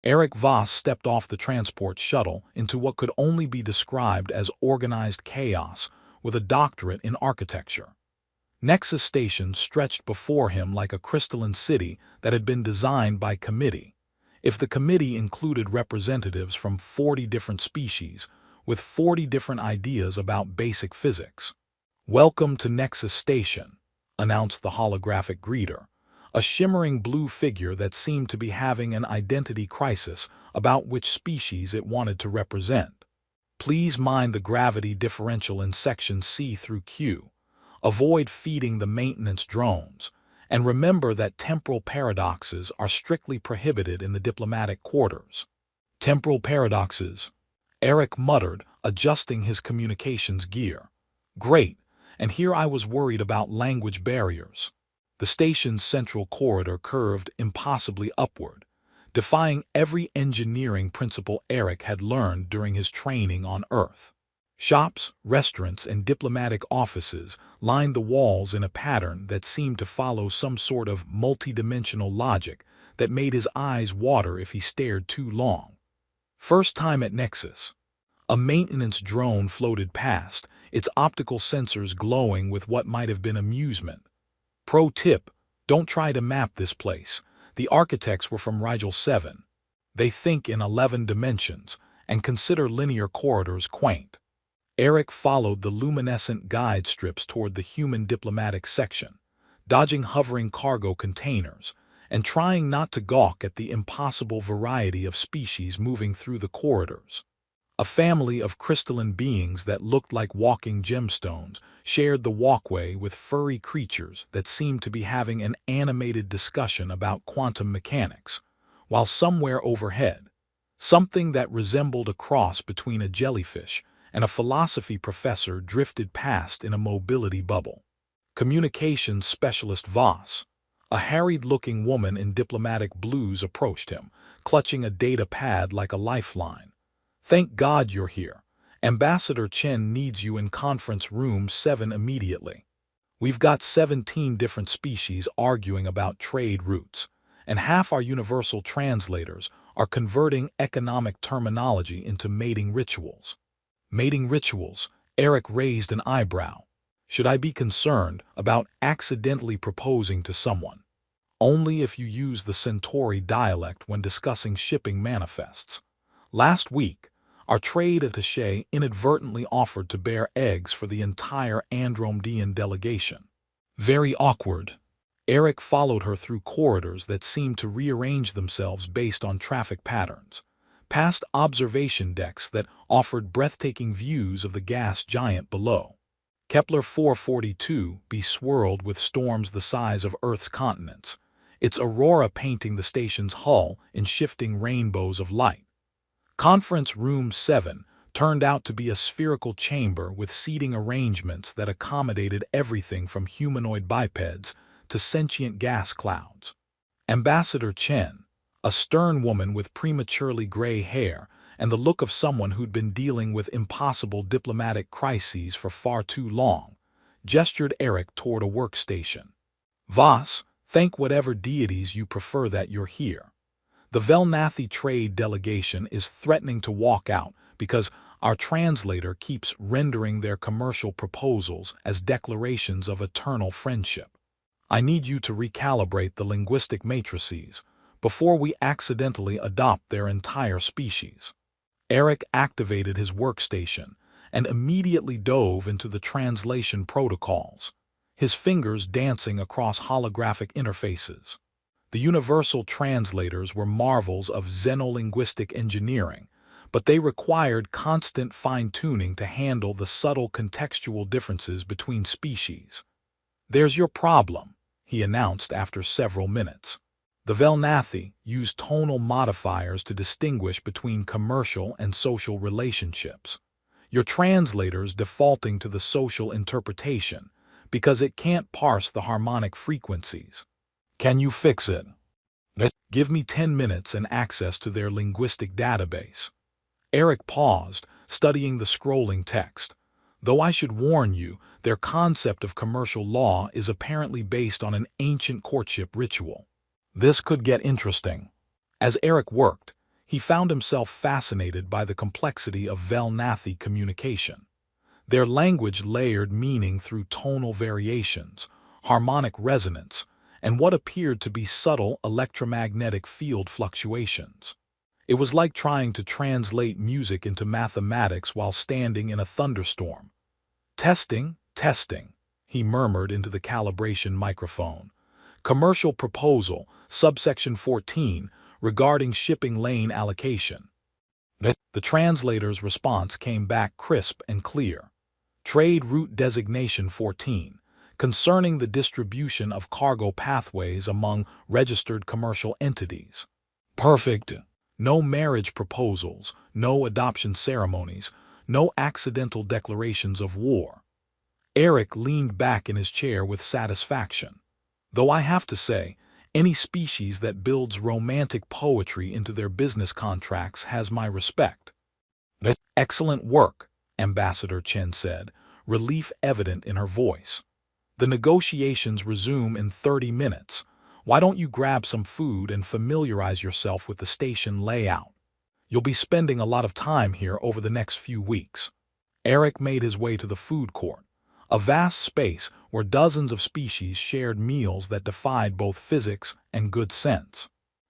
Eric Voss stepped off the transport shuttle into what could only be described as organized chaos with a doctorate in architecture. Nexus Station stretched before him like a crystalline city that had been designed by committee. If the committee included representatives from 40 different species, with 40 different ideas about basic physics. "Welcome to Nexus Station," announced the holographic greeter, a shimmering blue figure that seemed to be having an identity crisis about which species it wanted to represent. "Please mind the gravity differential in Section C through Q. Avoid feeding the maintenance drones, and remember that temporal paradoxes are strictly prohibited in the diplomatic quarters." "Temporal paradoxes," Eric muttered, adjusting his communications gear. "Great, and here I was worried about language barriers." The station's central corridor curved impossibly upward, defying every engineering principle Eric had learned during his training on Earth. Shops, restaurants, and diplomatic offices lined the walls in a pattern that seemed to follow some sort of multidimensional logic that made his eyes water if he stared too long. First time at Nexus. A maintenance drone floated past, its optical sensors glowing with what might have been amusement. Pro tip, don't try to map this place. The architects were from Rigel 7. They think in 11 dimensions and consider linear corridors quaint. Eric followed the luminescent guide strips toward the human diplomatic section, dodging hovering cargo containers and trying not to gawk at the impossible variety of species moving through the corridors. A family of crystalline beings that looked like walking gemstones shared the walkway with furry creatures that seemed to be having an animated discussion about quantum mechanics, while somewhere overhead, something that resembled a cross between a jellyfish and a philosophy professor drifted past in a mobility bubble. Communications specialist Voss, a harried-looking woman in diplomatic blues, approached him, clutching a data pad like a lifeline. "Thank God you're here. Ambassador Chen needs you in conference room 7 immediately. We've got 17 different species arguing about trade routes, and half our universal translators are converting economic terminology into mating rituals." Mating rituals? Eric raised an eyebrow. Should I be concerned about accidentally proposing to someone? Only if you use the Centauri dialect when discussing shipping manifests. Last week, our trade attaché inadvertently offered to bear eggs for the entire Andromedean delegation. Very awkward. Eric followed her through corridors that seemed to rearrange themselves based on traffic patterns, past observation decks that offered breathtaking views of the gas giant below. Kepler 442 be swirled with storms the size of Earth's continents, its aurora painting the station's hull in shifting rainbows of light. Conference Room 7 turned out to be a spherical chamber with seating arrangements that accommodated everything from humanoid bipeds to sentient gas clouds. Ambassador Chen, a stern woman with prematurely gray hair and the look of someone who'd been dealing with impossible diplomatic crises for far too long, gestured Eric toward a workstation. "Voss, thank whatever deities you prefer that you're here. The Velnathi trade delegation is threatening to walk out because our translator keeps rendering their commercial proposals as declarations of eternal friendship. I need you to recalibrate the linguistic matrices before we accidentally adopt their entire species." Eric activated his workstation and immediately dove into the translation protocols, his fingers dancing across holographic interfaces. The universal translators were marvels of xenolinguistic engineering, but they required constant fine-tuning to handle the subtle contextual differences between species. "There's your problem," he announced after several minutes. The Velnathi use tonal modifiers to distinguish between commercial and social relationships. Your translator's defaulting to the social interpretation because it can't parse the harmonic frequencies. Can you fix it? Give me 10 minutes and access to their linguistic database. Eric paused, studying the scrolling text. Though I should warn you, their concept of commercial law is apparently based on an ancient courtship ritual. This could get interesting. As Eric worked, He found himself fascinated by the complexity of Velnathi communication. Their language layered meaning through tonal variations, harmonic resonance, and what appeared to be subtle electromagnetic field fluctuations. It was like trying to translate music into mathematics while standing in a thunderstorm. "Testing, testing," he murmured into the calibration microphone. "Commercial proposal, subsection 14, regarding shipping lane allocation." The translator's response came back crisp and clear. "Trade route designation 14, concerning the distribution of cargo pathways among registered commercial entities." Perfect. No marriage proposals, no adoption ceremonies, no accidental declarations of war. Eric leaned back in his chair with satisfaction. Though I have to say, any species that builds romantic poetry into their business contracts has my respect. "Excellent work," Ambassador Chen said, relief evident in her voice. "The negotiations resume in 30 minutes. Why don't you grab some food and familiarize yourself with the station layout? You'll be spending a lot of time here over the next few weeks." Eric made his way to the food court, a vast space where dozens of species shared meals that defied both physics and good sense.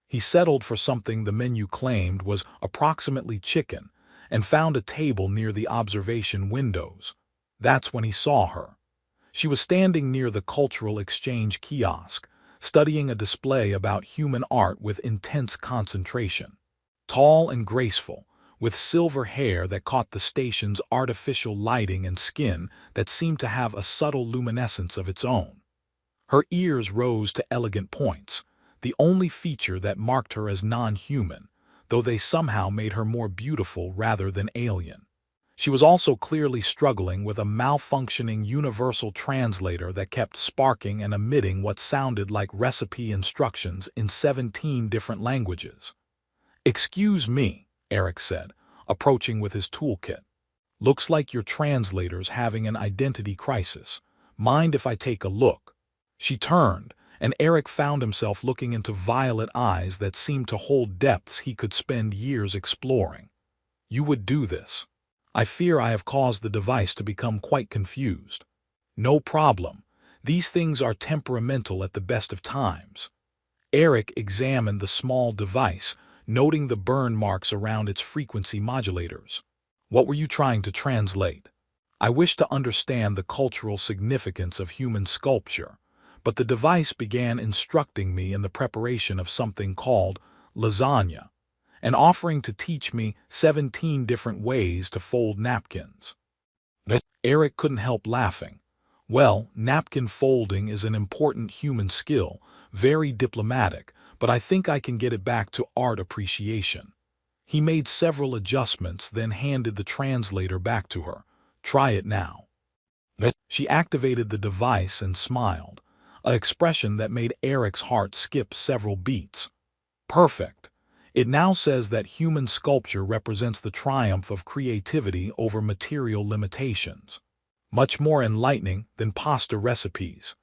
He settled for something the menu claimed was approximately chicken and found a table near the observation windows. That's when he saw her. She was standing near the cultural exchange kiosk, studying a display about human art with intense concentration. Tall and graceful, with silver hair that caught the station's artificial lighting and skin that seemed to have a subtle luminescence of its own. Her ears rose to elegant points, the only feature that marked her as non-human, though they somehow made her more beautiful rather than alien. She was also clearly struggling with a malfunctioning universal translator that kept sparking and emitting what sounded like recipe instructions in 17 different languages. "Excuse me," Eric said, approaching with his toolkit. "Looks like your translator's having an identity crisis. Mind if I take a look?" She turned, and Eric found himself looking into violet eyes that seemed to hold depths he could spend years exploring. "You would do this. I fear I have caused the device to become quite confused." "No problem. These things are temperamental at the best of times." Eric examined the small device, noting the burn marks around its frequency modulators. "What were you trying to translate?" "I wish to understand the cultural significance of human sculpture, but the device began instructing me in the preparation of something called lasagna, and offering to teach me 17 different ways to fold napkins." Eric couldn't help laughing. "Well, napkin folding is an important human skill, very diplomatic, but I think I can get it back to art appreciation." He made several adjustments, then handed the translator back to her. "Try it now." She activated the device and smiled, an expression that made Eric's heart skip several beats. "Perfect. It now says that human sculpture represents the triumph of creativity over material limitations. Much more enlightening than pasta recipes.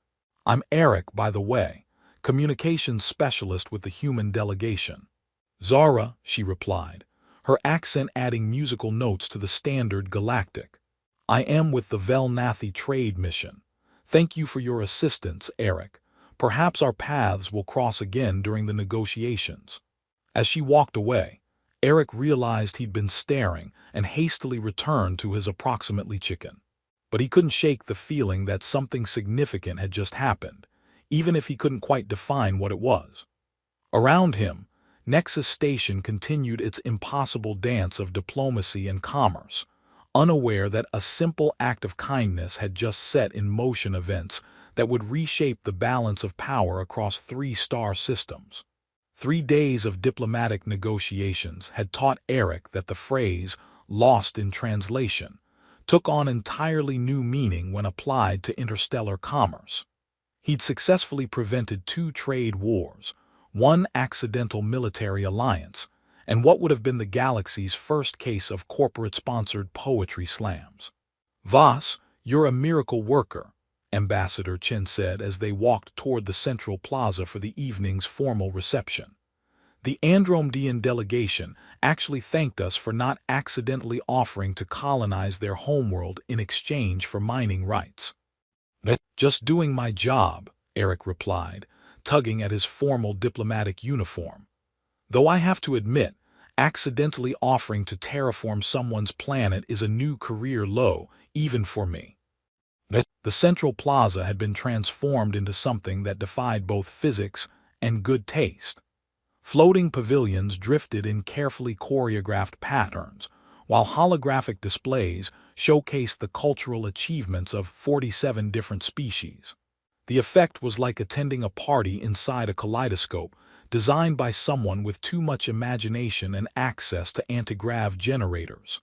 I'm Eric, by the way, communications specialist with the human delegation." "Zara," she replied, her accent adding musical notes to the standard Galactic. "I am with the Velnathi trade mission. Thank you for your assistance, Eric. Perhaps our paths will cross again during the negotiations." As she walked away, Eric realized he'd been staring and hastily returned to his approximately chicken. But he couldn't shake the feeling that something significant had just happened, even if he couldn't quite define what it was. Around him, Nexus Station continued its impossible dance of diplomacy and commerce, unaware that a simple act of kindness had just set in motion events that would reshape the balance of power across 3-star systems. 3 days of diplomatic negotiations had taught Eric that the phrase, "lost in translation," took on entirely new meaning when applied to interstellar commerce. He'd successfully prevented 2 trade wars, 1 accidental military alliance, and what would have been the galaxy's first case of corporate-sponsored poetry slams. "Voss, you're a miracle worker," Ambassador Chen said as they walked toward the central plaza for the evening's formal reception. The Andromedan delegation actually thanked us for not accidentally offering to colonize their homeworld in exchange for mining rights. Just doing my job, Eric replied, tugging at his formal diplomatic uniform. Though I have to admit, accidentally offering to terraform someone's planet is a new career low, even for me. The central plaza had been transformed into something that defied both physics and good taste. Floating pavilions drifted in carefully choreographed patterns, while holographic displays showcased the cultural achievements of 47 different species. The effect was like attending a party inside a kaleidoscope, designed by someone with too much imagination and access to antigrav generators.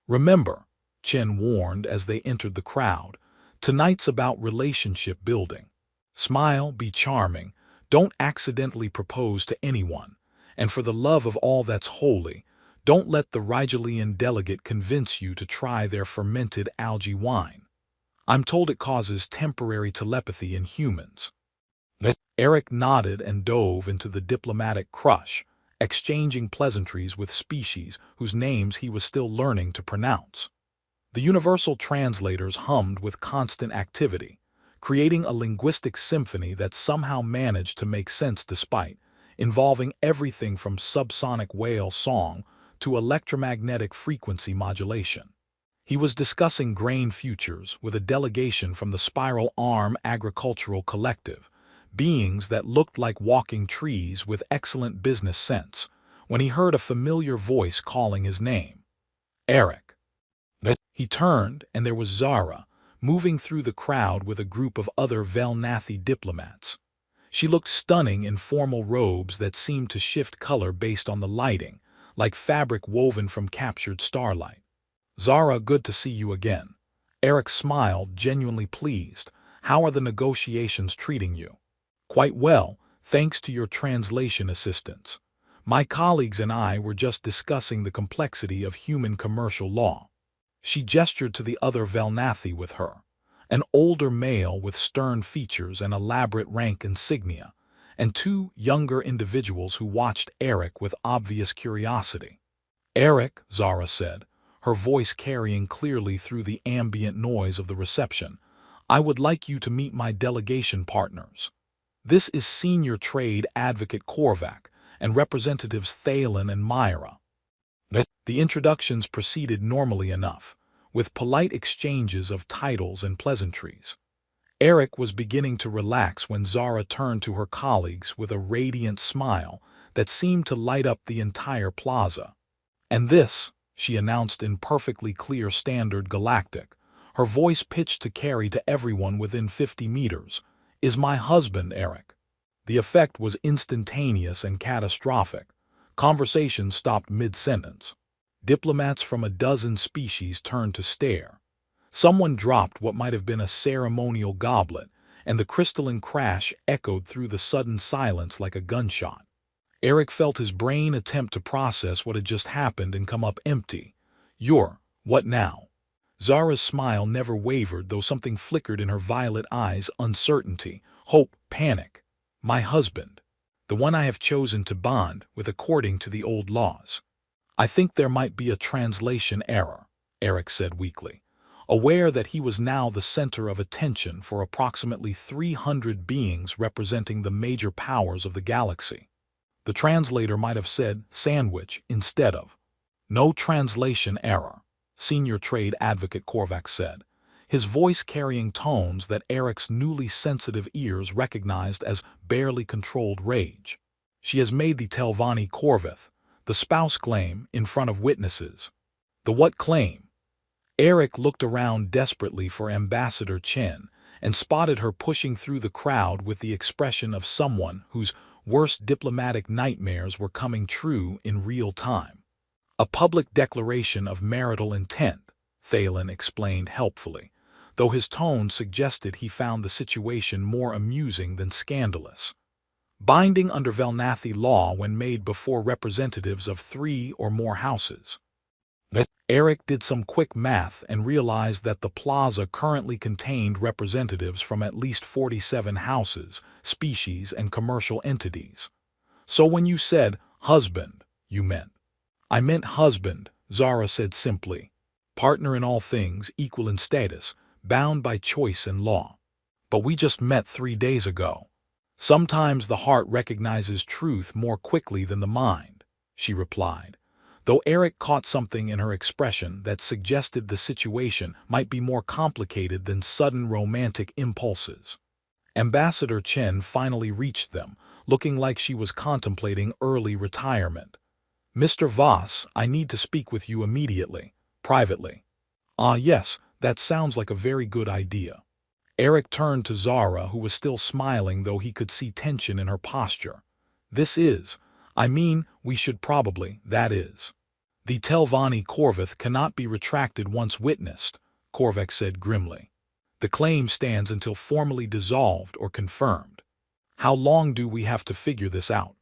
Remember, Chen warned as they entered the crowd, tonight's about relationship building. Smile, be charming, don't accidentally propose to anyone, and for the love of all that's holy, don't let the Rigelian delegate convince you to try their fermented algae wine. I'm told it causes temporary telepathy in humans. Eric nodded and dove into the diplomatic crush, exchanging pleasantries with species whose names he was still learning to pronounce. The universal translators hummed with constant activity, creating a linguistic symphony that somehow managed to make sense despite, involving everything from subsonic whale song to electromagnetic frequency modulation. He was discussing grain futures with a delegation from the Spiral Arm Agricultural Collective, beings that looked like walking trees with excellent business sense, when he heard a familiar voice calling his name. Eric. He turned, and there was Zara, moving through the crowd with a group of other Velnathi diplomats. She looked stunning in formal robes that seemed to shift color based on the lighting, like fabric woven from captured starlight. Zara, good to see you again. Eric smiled, genuinely pleased. How are the negotiations treating you? Quite well, thanks to your translation assistance. My colleagues and I were just discussing the complexity of human commercial law. She gestured to the other Velnathi with her, an older male with stern features and elaborate rank insignia, and two younger individuals who watched Eric with obvious curiosity. Eric, Zara said, her voice carrying clearly through the ambient noise of the reception, I would like you to meet my delegation partners. This is Senior Trade Advocate Korvac and Representatives Thalen and Myra. The introductions proceeded normally enough, with polite exchanges of titles and pleasantries. Eric was beginning to relax when Zara turned to her colleagues with a radiant smile that seemed to light up the entire plaza. And this, she announced in perfectly clear standard Galactic, her voice pitched to carry to everyone within 50 meters, is my husband, Eric. The effect was instantaneous and catastrophic. Conversation stopped mid-sentence. Diplomats from a dozen species turned to stare. Someone dropped what might have been a ceremonial goblet, and the crystalline crash echoed through the sudden silence like a gunshot. Eric felt his brain attempt to process what had just happened and come up empty. What now? Zara's smile never wavered, though something flickered in her violet eyes, uncertainty, hope, panic. My husband. The one I have chosen to bond with according to the old laws. I think there might be a translation error, Eric said weakly, aware that he was now the center of attention for approximately 300 beings representing the major powers of the galaxy. The translator might have said sandwich instead of. No translation error, Senior Trade Advocate Korvac said, his voice carrying tones that Eric's newly sensitive ears recognized as barely controlled rage. She has made the Telvanni Corvith, the spouse claim, in front of witnesses. The what claim? Eric looked around desperately for Ambassador Chen and spotted her pushing through the crowd with the expression of someone whose worst diplomatic nightmares were coming true in real time. A public declaration of marital intent, Thalen explained helpfully, though his tone suggested he found the situation more amusing than scandalous. Binding under Velnathi law when made before representatives of 3 or more houses. Eric did some quick math and realized that the plaza currently contained representatives from at least 47 houses, species, and commercial entities. So when you said, Husband, you meant. I meant husband, Zara said simply. Partner in all things, equal in status, bound by choice and law. But we just met 3 days ago. Sometimes the heart recognizes truth more quickly than the mind, she replied, though Eric caught something in her expression that suggested the situation might be more complicated than sudden romantic impulses. Ambassador Chen finally reached them, looking like she was contemplating early retirement. Mr. Voss, I need to speak with you immediately, privately. Ah, yes, that sounds like a very good idea. Eric turned to Zara, who was still smiling, though he could see tension in her posture. We should probably, that is. The Telvanni Corvus cannot be retracted once witnessed, Korvac said grimly. The claim stands until formally dissolved or confirmed. How long do we have to figure this out?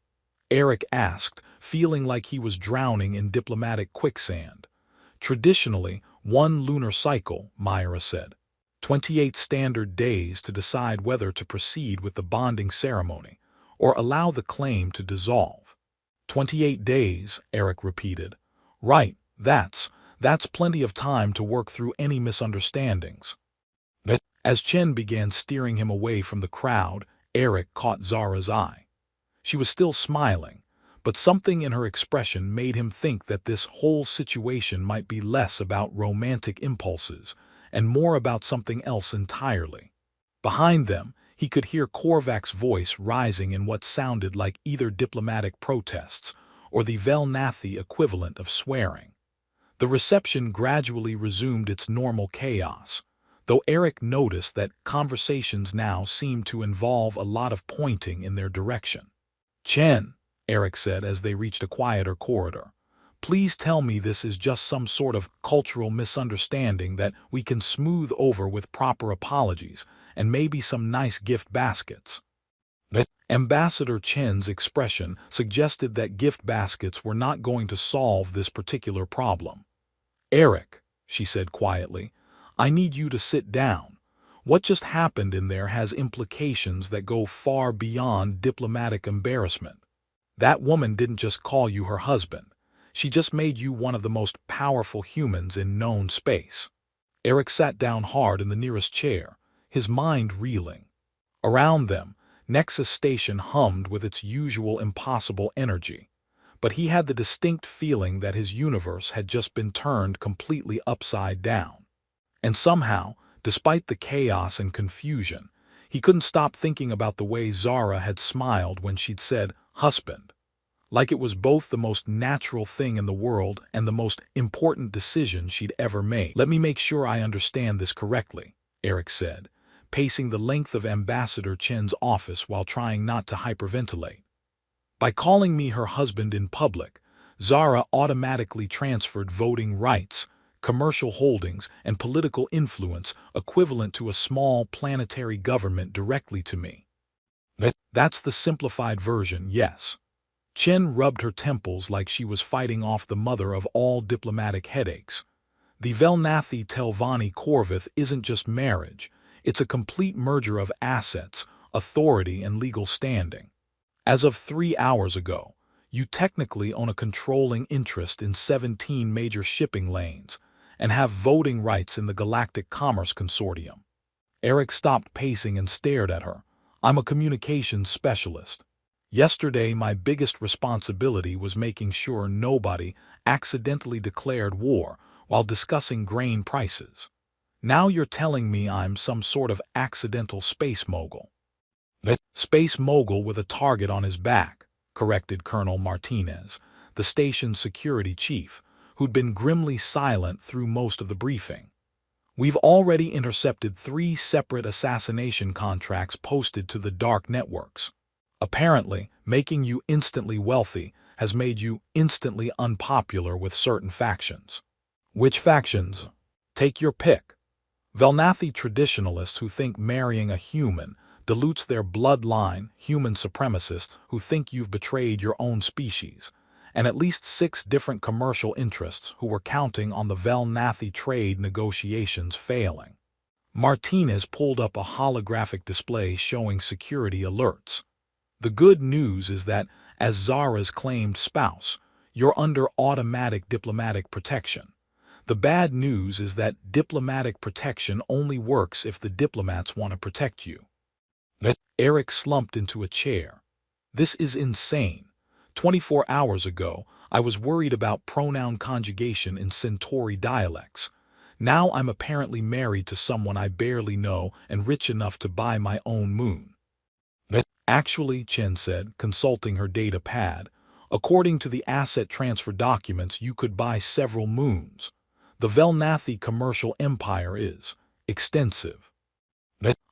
Eric asked, feeling like he was drowning in diplomatic quicksand. Traditionally, 1 lunar cycle, Myra said. 28 standard days to decide whether to proceed with the bonding ceremony or allow the claim to dissolve. 28 days, Eric repeated. Right, that's plenty of time to work through any misunderstandings. As Chen began steering him away from the crowd, Eric caught Zara's eye. She was still smiling, but something in her expression made him think that this whole situation might be less about romantic impulses and more about something else entirely. Behind them, he could hear Korvac's voice rising in what sounded like either diplomatic protests or the Velnathi equivalent of swearing. The reception gradually resumed its normal chaos, though Eric noticed that conversations now seemed to involve a lot of pointing in their direction. Chen, Eric said as they reached a quieter corridor, please tell me this is just some sort of cultural misunderstanding that we can smooth over with proper apologies and maybe some nice gift baskets. Ambassador Chen's expression suggested that gift baskets were not going to solve this particular problem. Eric, she said quietly, I need you to sit down. What just happened in there has implications that go far beyond diplomatic embarrassment. That woman didn't just call you her husband. She just made you one of the most powerful humans in known space. Eric sat down hard in the nearest chair, his mind reeling. Around them, Nexus Station hummed with its usual impossible energy, but he had the distinct feeling that his universe had just been turned completely upside down. And somehow, despite the chaos and confusion, he couldn't stop thinking about the way Zara had smiled when she'd said, husband. Like it was both the most natural thing in the world and the most important decision she'd ever made. Let me make sure I understand this correctly, Eric said, pacing the length of Ambassador Chen's office while trying not to hyperventilate. By calling me her husband in public, Zara automatically transferred voting rights, commercial holdings, and political influence equivalent to a small planetary government directly to me. That's the simplified version, yes. Chen rubbed her temples like she was fighting off the mother of all diplomatic headaches. The Velnathi Telvanni Corvus isn't just marriage, it's a complete merger of assets, authority, and legal standing. As of 3 hours ago, you technically own a controlling interest in 17 major shipping lanes and have voting rights in the Galactic Commerce Consortium. Eric stopped pacing and stared at her. I'm a communications specialist. Yesterday, my biggest responsibility was making sure nobody accidentally declared war while discussing grain prices. Now you're telling me I'm some sort of accidental space mogul. Space mogul with a target on his back, corrected Colonel Martinez, the station's security chief, who'd been grimly silent through most of the briefing. We've already intercepted 3 separate assassination contracts posted to the dark networks. Apparently, making you instantly wealthy has made you instantly unpopular with certain factions. Which factions? Take your pick. Velnathi traditionalists who think marrying a human dilutes their bloodline, human supremacists who think you've betrayed your own species, and at least 6 different commercial interests who were counting on the Velnathi trade negotiations failing. Martinez pulled up a holographic display showing security alerts. The good news is that as Zara's claimed spouse, you're under automatic diplomatic protection. The bad news is that diplomatic protection only works if the diplomats want to protect you. Eric slumped into a chair. This is insane. 24 hours ago, I was worried about pronoun conjugation in Centauri dialects. Now I'm apparently married to someone I barely know and rich enough to buy my own moon. Actually, Chen said, consulting her data pad, according to the asset transfer documents, you could buy several moons. The Velnathi commercial empire is extensive.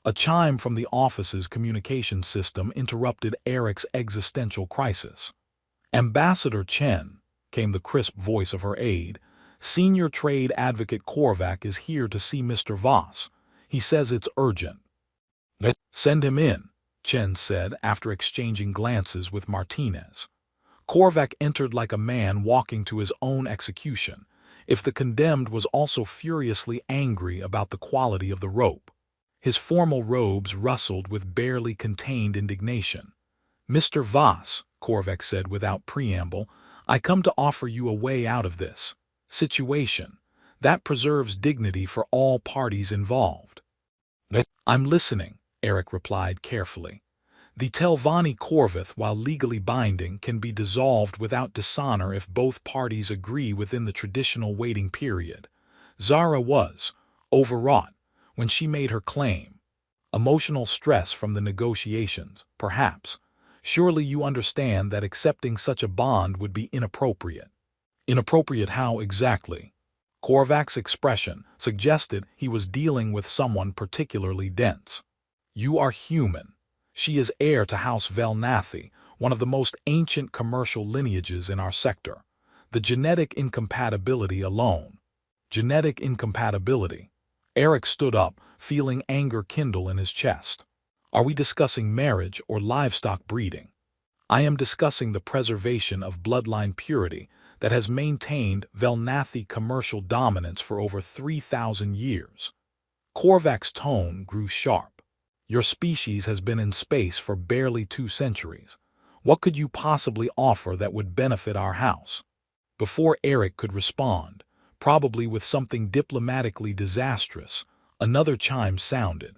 A chime from the office's communication system interrupted Eric's existential crisis. Ambassador Chen, came the crisp voice of her aide, Senior Trade Advocate Korvac is here to see Mr. Voss. He says it's urgent. Send him in, Chen said after exchanging glances with Martinez. Korvac entered like a man walking to his own execution, if the condemned was also furiously angry about the quality of the rope. His formal robes rustled with barely contained indignation. Mr. Voss, Korvac said without preamble, I come to offer you a way out of this situation that preserves dignity for all parties involved. I'm listening, Eric replied carefully. The Telvanni Corvith, while legally binding, can be dissolved without dishonor if both parties agree within the traditional waiting period. Zara was overwrought when she made her claim. Emotional stress from the negotiations, perhaps. Surely you understand that accepting such a bond would be inappropriate. Inappropriate how exactly? Korvac's expression suggested he was dealing with someone particularly dense. You are human. She is heir to House Velnathi, one of the most ancient commercial lineages in our sector. The genetic incompatibility alone. Genetic incompatibility. Eric stood up, feeling anger kindle in his chest. Are we discussing marriage or livestock breeding? I am discussing the preservation of bloodline purity that has maintained Velnathi commercial dominance for over 3,000 years. Korvac's tone grew sharp. Your species has been in space for barely 2 centuries. What could you possibly offer that would benefit our house? Before Eric could respond, probably with something diplomatically disastrous, another chime sounded.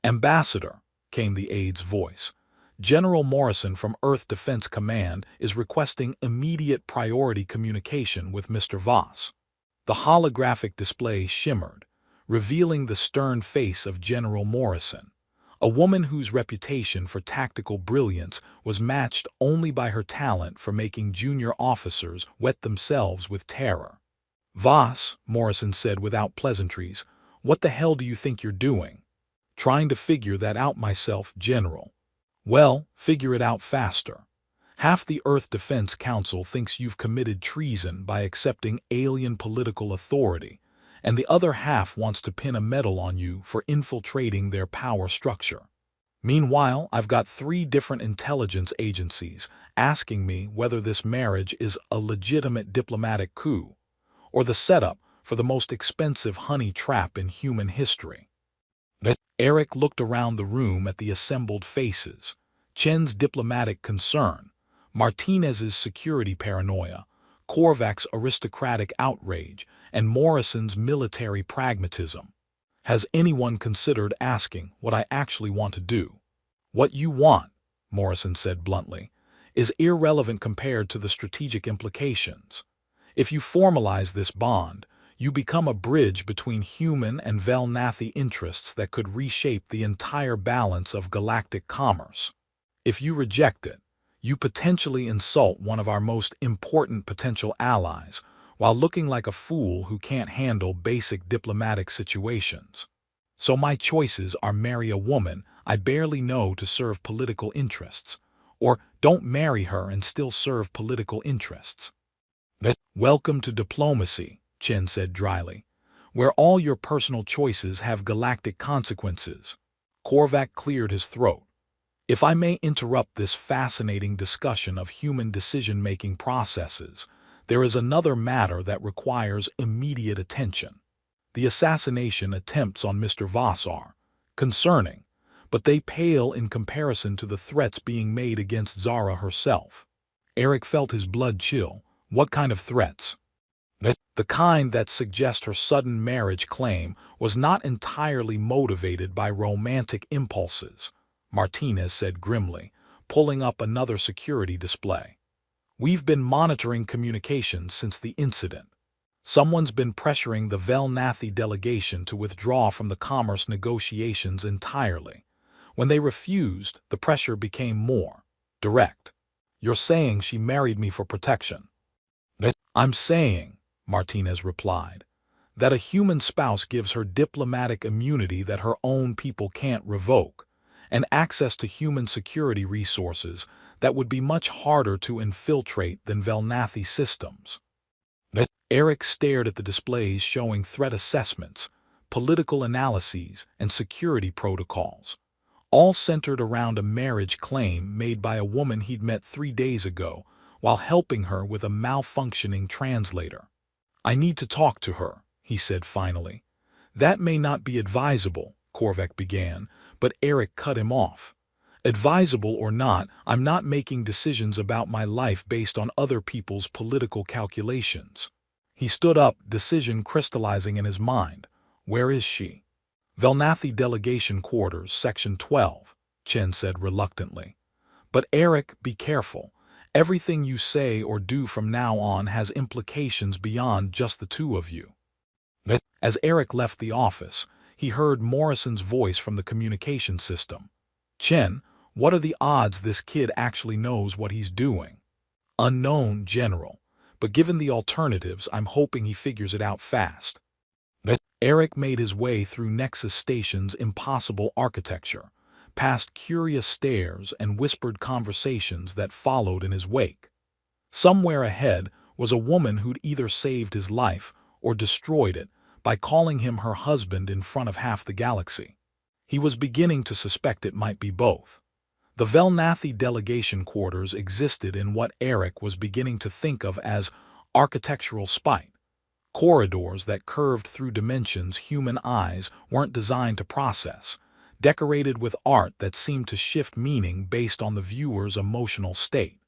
Ambassador, came the aide's voice. General Morrison from Earth Defense Command is requesting immediate priority communication with Mr. Voss. The holographic display shimmered, revealing the stern face of General Morrison, a woman whose reputation for tactical brilliance was matched only by her talent for making junior officers wet themselves with terror. Voss, Morrison said without pleasantries, what the hell do you think you're doing? Trying to figure that out myself, General. Well, figure it out faster. Half the Earth Defense Council thinks you've committed treason by accepting alien political authority, and the other half wants to pin a medal on you for infiltrating their power structure. Meanwhile, I've got 3 different intelligence agencies asking me whether this marriage is a legitimate diplomatic coup, or the setup for the most expensive honey trap in human history. Eric looked around the room at the assembled faces. Chen's diplomatic concern, Martinez's security paranoia, Korvac's aristocratic outrage, and Morrison's military pragmatism. Has anyone considered asking what I actually want to do? What you want, Morrison said bluntly, is irrelevant compared to the strategic implications. If you formalize this bond, you become a bridge between human and Velnathi interests that could reshape the entire balance of galactic commerce. If you reject it, you potentially insult one of our most important potential allies while looking like a fool who can't handle basic diplomatic situations. So my choices are marry a woman I barely know to serve political interests, or don't marry her and still serve political interests. Welcome to diplomacy, Chen said dryly, where all your personal choices have galactic consequences. Korvac cleared his throat. If I may interrupt this fascinating discussion of human decision-making processes, there is another matter that requires immediate attention. The assassination attempts on Mr. Voss are concerning, but they pale in comparison to the threats being made against Zara herself. Eric felt his blood chill. What kind of threats? The kind that suggest her sudden marriage claim was not entirely motivated by romantic impulses, Martinez said grimly, pulling up another security display. We've been monitoring communications since the incident. Someone's been pressuring the Velnathi delegation to withdraw from the commerce negotiations entirely. When they refused, the pressure became more direct. You're saying she married me for protection? I'm saying, Martinez replied, that a human spouse gives her diplomatic immunity that her own people can't revoke, and access to human security resources that would be much harder to infiltrate than Velnathi systems. Eric stared at the displays showing threat assessments, political analyses, and security protocols, all centered around a marriage claim made by a woman he'd met 3 days ago while helping her with a malfunctioning translator. I need to talk to her, he said finally. That may not be advisable, Korvac began, but Eric cut him off. Advisable or not, I'm not making decisions about my life based on other people's political calculations. He stood up, decision crystallizing in his mind. Where is she? Velnathi Delegation Quarters, Section 12, Chen said reluctantly. But Eric, be careful. Everything you say or do from now on has implications beyond just the two of you. As Eric left the office, he heard Morrison's voice from the communication system. Chen, what are the odds this kid actually knows what he's doing? Unknown, General, but given the alternatives, I'm hoping he figures it out fast. Eric made his way through Nexus Station's impossible architecture, past curious stares and whispered conversations that followed in his wake. Somewhere ahead was a woman who'd either saved his life or destroyed it by calling him her husband in front of half the galaxy. He was beginning to suspect it might be both. The Velnathi delegation quarters existed in what Eric was beginning to think of as architectural spite. Corridors that curved through dimensions human eyes weren't designed to process, decorated with art that seemed to shift meaning based on the viewer's emotional state.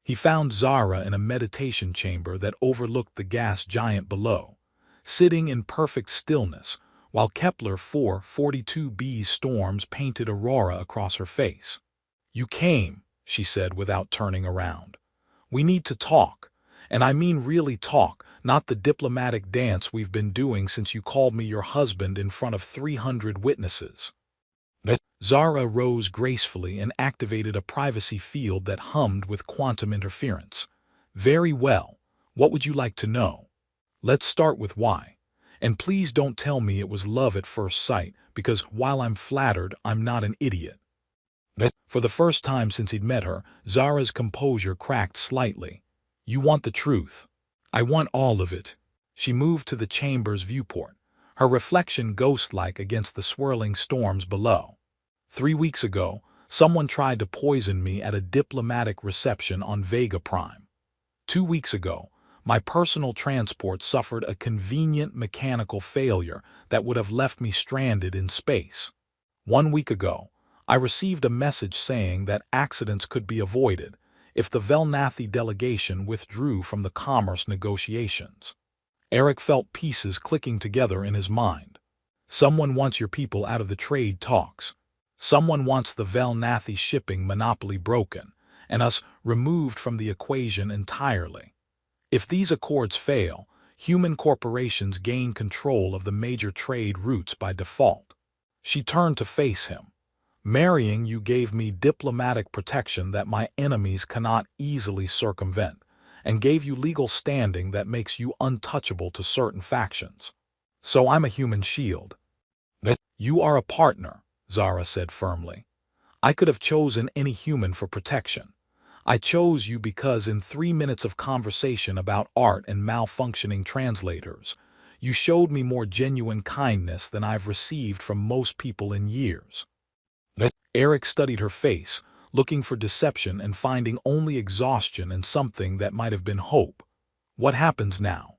He found Zara in a meditation chamber that overlooked the gas giant below, sitting in perfect stillness, while Kepler 442b's storms painted aurora across her face. You came, she said without turning around. We need to talk, and I mean really talk, not the diplomatic dance we've been doing since you called me your husband in front of 300 witnesses. Zara rose gracefully and activated a privacy field that hummed with quantum interference. Very well. What would you like to know? Let's start with why. And please don't tell me it was love at first sight, because while I'm flattered, I'm not an idiot. For the first time since he'd met her, Zara's composure cracked slightly. You want the truth. I want all of it. She moved to the chamber's viewport, her reflection ghost-like against the swirling storms below. 3 weeks ago, someone tried to poison me at a diplomatic reception on Vega Prime. 2 weeks ago, my personal transport suffered a convenient mechanical failure that would have left me stranded in space. 1 week ago, I received a message saying that accidents could be avoided if the Velnathi delegation withdrew from the commerce negotiations. Eric felt pieces clicking together in his mind. Someone wants your people out of the trade talks. Someone wants the Velnathi shipping monopoly broken, and us removed from the equation entirely. If these accords fail, human corporations gain control of the major trade routes by default. She turned to face him. Marrying you gave me diplomatic protection that my enemies cannot easily circumvent, and gave you legal standing that makes you untouchable to certain factions. So I'm a human shield. You are a partner, Zara said firmly. I could have chosen any human for protection. I chose you because in 3 minutes of conversation about art and malfunctioning translators, you showed me more genuine kindness than I've received from most people in years. Eric studied her face, looking for deception and finding only exhaustion and something that might have been hope. What happens now?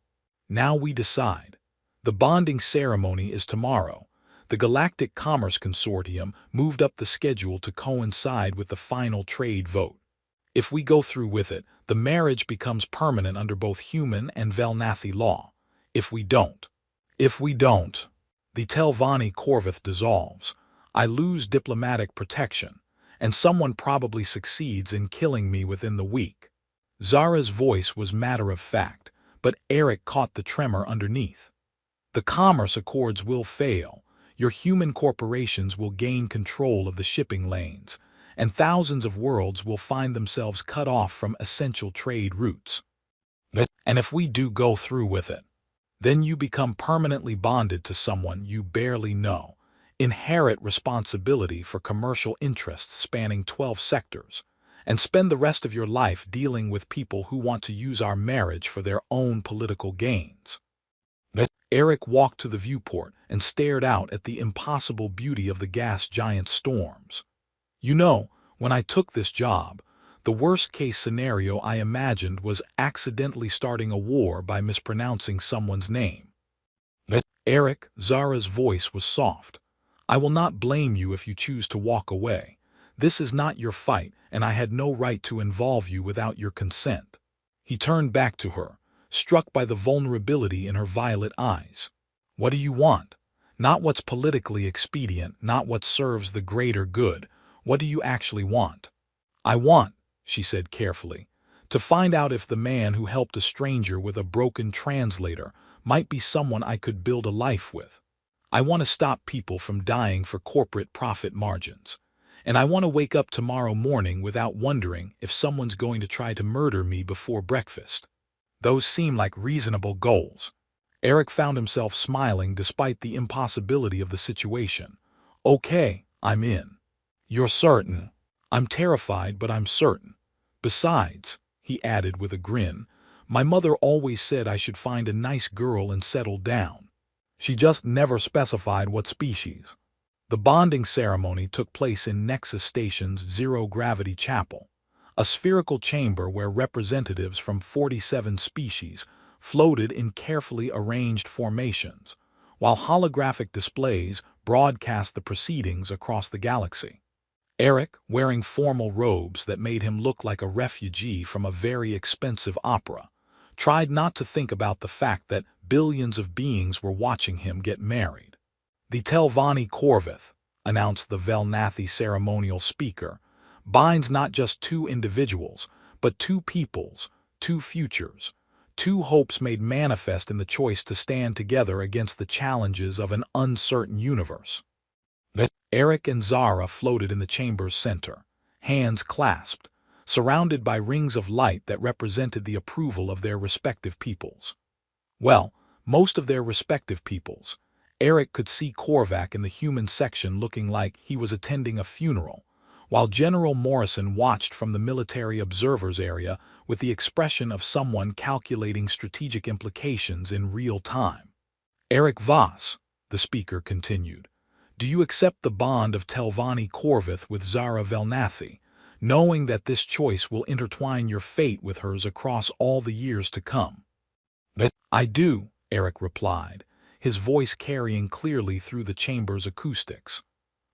Now we decide. The bonding ceremony is tomorrow. The Galactic Commerce Consortium moved up the schedule to coincide with the final trade vote. If we go through with it, the marriage becomes permanent under both human and Velnathi law. If we don't, the Telvanni Corvith dissolves. I lose diplomatic protection, and someone probably succeeds in killing me within the week. Zara's voice was matter-of-fact, but Eric caught the tremor underneath. The commerce accords will fail, your human corporations will gain control of the shipping lanes, and thousands of worlds will find themselves cut off from essential trade routes. And if we do go through with it, then you become permanently bonded to someone you barely know, inherit responsibility for commercial interests spanning 12 sectors, and spend the rest of your life dealing with people who want to use our marriage for their own political gains. Eric walked to the viewport and stared out at the impossible beauty of the gas giant storms. You know, when I took this job, the worst-case scenario I imagined was accidentally starting a war by mispronouncing someone's name. Eric, Zara's voice was soft. I will not blame you if you choose to walk away. This is not your fight, and I had no right to involve you without your consent. He turned back to her, struck by the vulnerability in her violet eyes. What do you want? Not what's politically expedient, not what serves the greater good. What do you actually want? I want, she said carefully, to find out if the man who helped a stranger with a broken translator might be someone I could build a life with. I want to stop people from dying for corporate profit margins. And I want to wake up tomorrow morning without wondering if someone's going to try to murder me before breakfast. Those seem like reasonable goals. Eric found himself smiling despite the impossibility of the situation. Okay, I'm in. You're certain? I'm terrified, but I'm certain. Besides, he added with a grin, my mother always said I should find a nice girl and settle down. She just never specified what species. The bonding ceremony took place in Nexus Station's zero-gravity chapel, a spherical chamber where representatives from 47 species floated in carefully arranged formations, while holographic displays broadcast the proceedings across the galaxy. Eric, wearing formal robes that made him look like a refugee from a very expensive opera, tried not to think about the fact that billions of beings were watching him get married. The Telvanni Corvith, announced the Velnathi ceremonial speaker, binds not just two individuals, but two peoples, two futures, two hopes made manifest in the choice to stand together against the challenges of an uncertain universe. Eric and Zara floated in the chamber's center, hands clasped, surrounded by rings of light that represented the approval of their respective peoples. Well, most of their respective peoples. Eric could see Korvac in the human section looking like he was attending a funeral, while General Morrison watched from the military observers area with the expression of someone calculating strategic implications in real time. Eric Voss, the speaker continued, do you accept the bond of Telvanni Corvith with Zara Velnathi, knowing that this choice will intertwine your fate with hers across all the years to come? I do, Eric replied, his voice carrying clearly through the chamber's acoustics.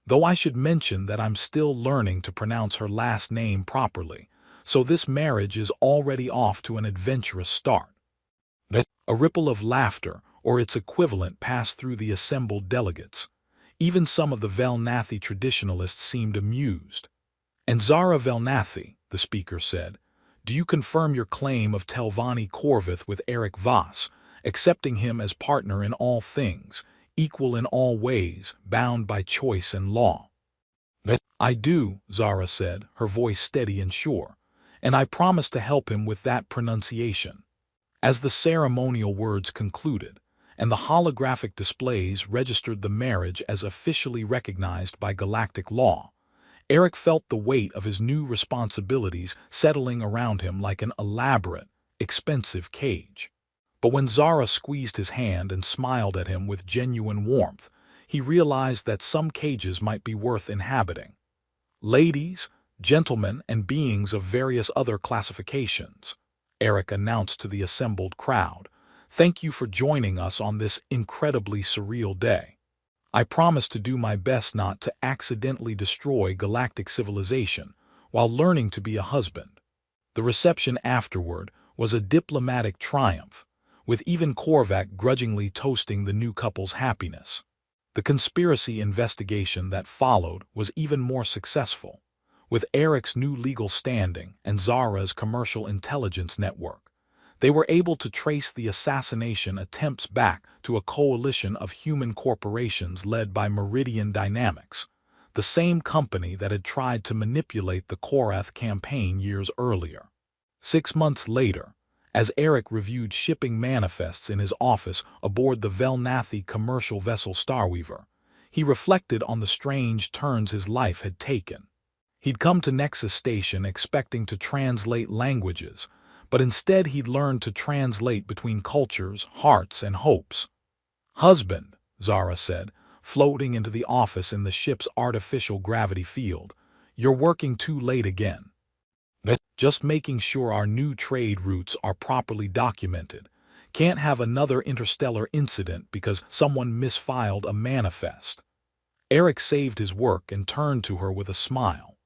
Though I should mention that I'm still learning to pronounce her last name properly, so this marriage is already off to an adventurous start. A ripple of laughter, or its equivalent, passed through the assembled delegates. Even some of the Velnathi traditionalists seemed amused. And Zara Velnathi, the speaker said, do you confirm your claim of Telvanni Corvith with Eric Voss, accepting him as partner in all things, equal in all ways, bound by choice and law? I do, Zara said, her voice steady and sure, and I promise to help him with that pronunciation. As the ceremonial words concluded, and the holographic displays registered the marriage as officially recognized by galactic law, Eric felt the weight of his new responsibilities settling around him like an elaborate, expensive cage. But when Zara squeezed his hand and smiled at him with genuine warmth, he realized that some cages might be worth inhabiting. Ladies, gentlemen, and beings of various other classifications, Eric announced to the assembled crowd, thank you for joining us on this incredibly surreal day. I promise to do my best not to accidentally destroy galactic civilization while learning to be a husband. The reception afterward was a diplomatic triumph, with even Korvac grudgingly toasting the new couple's happiness. The conspiracy investigation that followed was even more successful, with Eric's new legal standing and Zara's commercial intelligence network. They were able to trace the assassination attempts back to a coalition of human corporations led by Meridian Dynamics, the same company that had tried to manipulate the Korath campaign years earlier. 6 months later, as Eric reviewed shipping manifests in his office aboard the Velnathi commercial vessel Starweaver, he reflected on the strange turns his life had taken. He'd come to Nexus Station expecting to translate languages, but instead he'd learned to translate between cultures, hearts, and hopes. "Husband," Zara said, floating into the office in the ship's artificial gravity field, "you're working too late again. Just making sure our new trade routes are properly documented. Can't have another interstellar incident because someone misfiled a manifest." Eric saved his work and turned to her with a smile.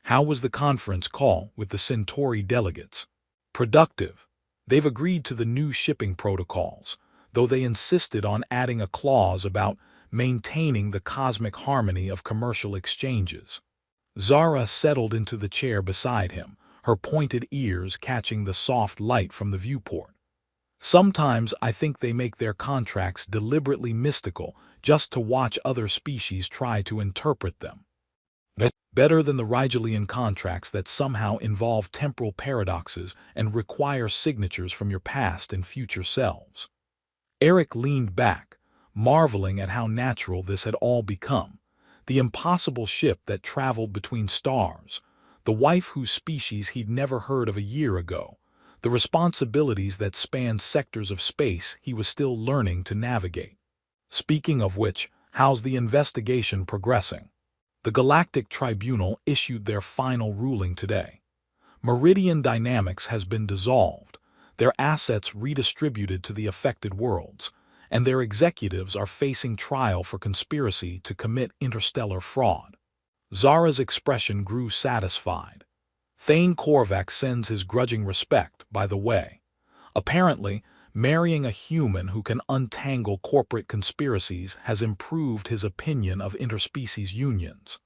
"How was the conference call with the Centauri delegates?" "Productive. They've agreed to the new shipping protocols, though they insisted on adding a clause about maintaining the cosmic harmony of commercial exchanges." Zara settled into the chair beside him, her pointed ears catching the soft light from the viewport. "Sometimes I think they make their contracts deliberately mystical just to watch other species try to interpret them. Better than the Rigelian contracts that somehow involve temporal paradoxes and require signatures from your past and future selves." Eric leaned back, marveling at how natural this had all become. The impossible ship that traveled between stars, the wife whose species he'd never heard of a year ago, the responsibilities that spanned sectors of space he was still learning to navigate. "Speaking of which, how's the investigation progressing?" The Galactic Tribunal issued their final ruling today. Meridian Dynamics has been dissolved, their assets redistributed to the affected worlds, and their executives are facing trial for conspiracy to commit interstellar fraud. Zara's expression grew satisfied. "Thane Korvac sends his grudging respect, by the way. Apparently, marrying a human who can untangle corporate conspiracies has improved his opinion of interspecies unions."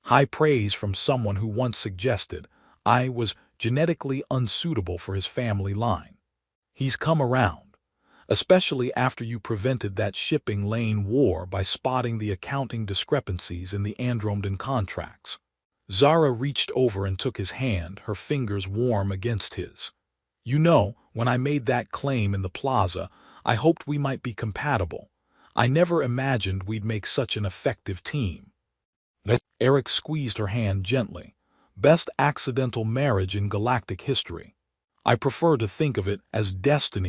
High praise from someone who once suggested I was genetically unsuitable for his family line. "He's come around, especially after you prevented that shipping lane war by spotting the accounting discrepancies in the Andromedan contracts." Zara reached over and took his hand, her fingers warm against his. "You know, when I made that claim in the plaza, I hoped we might be compatible. I never imagined we'd make such an effective team." Eric squeezed her hand gently. "Best accidental marriage in galactic history. I prefer to think of it as destiny